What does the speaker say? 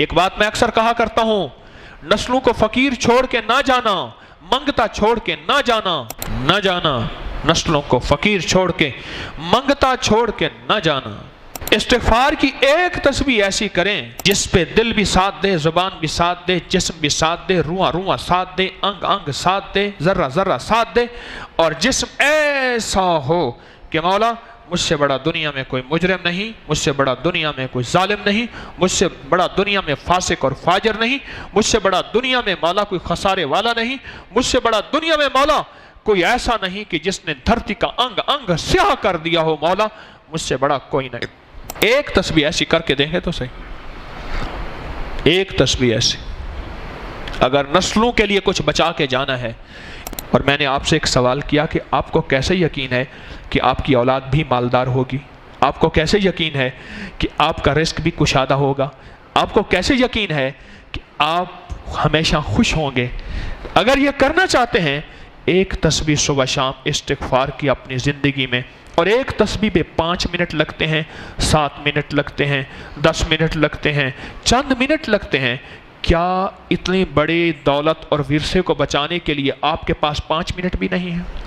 ایک بات میں اکثر کہا کرتا ہوں، نسلوں کو فقیر چھوڑ کے نہ جانا، منگتا چھوڑ کے نہ جانا، نہ جانا، نسلوں کو فقیر چھوڑ کے منگتا چھوڑ کے نہ جانا۔ استغفار کی ایک تسبیح ایسی کریں جس پہ دل بھی ساتھ دے، زبان بھی ساتھ دے، جسم بھی ساتھ دے، روح روح ساتھ دے، انگ انگ ساتھ دے، ذرہ ذرہ ساتھ دے، اور جسم ایسا ہو کہ مولا مجھ سے بڑا دنیا میں کوئی مجرم نہیں، مجھ سے بڑا دنیا میں کوئی ظالم نہیں، مجھ سے بڑا دنیا میں فاسق اور فاجر نہیں، مجھ سے بڑا دنیا میں مولا کوئی خسارے والا نہیں، مجھ سے بڑا دنیا میں مولا کوئی ایسا نہیں کہ جس نے دھرتی کا انگ انگ سیاہ کر دیا ہو، مولا مجھ سے بڑا کوئی نہیں۔ ایک تسبیح ایسی کر کے دیکھیں تو صحیح، ایک تسبیح ایسی، اگر نسلوں کے لیے کچھ بچا کے جانا ہے۔ اور میں نے آپ سے ایک سوال کیا کہ آپ کو کیسے یقین ہے کہ آپ کی اولاد بھی مالدار ہوگی؟ آپ کو کیسے یقین ہے کہ آپ کا رزق بھی کشادہ ہوگا؟ آپ کو کیسے یقین ہے کہ آپ ہمیشہ خوش ہوں گے؟ اگر یہ کرنا چاہتے ہیں، ایک تسبیح صبح شام استغفار کی اپنی زندگی میں، اور ایک تسبیح پہ 5 منٹ لگتے ہیں، 7 منٹ لگتے ہیں، 10 منٹ لگتے ہیں، چند منٹ لگتے ہیں، کیا اتنی بڑی دولت اور ورثے کو بچانے کے لیے آپ کے پاس 5 منٹ بھی نہیں ہے؟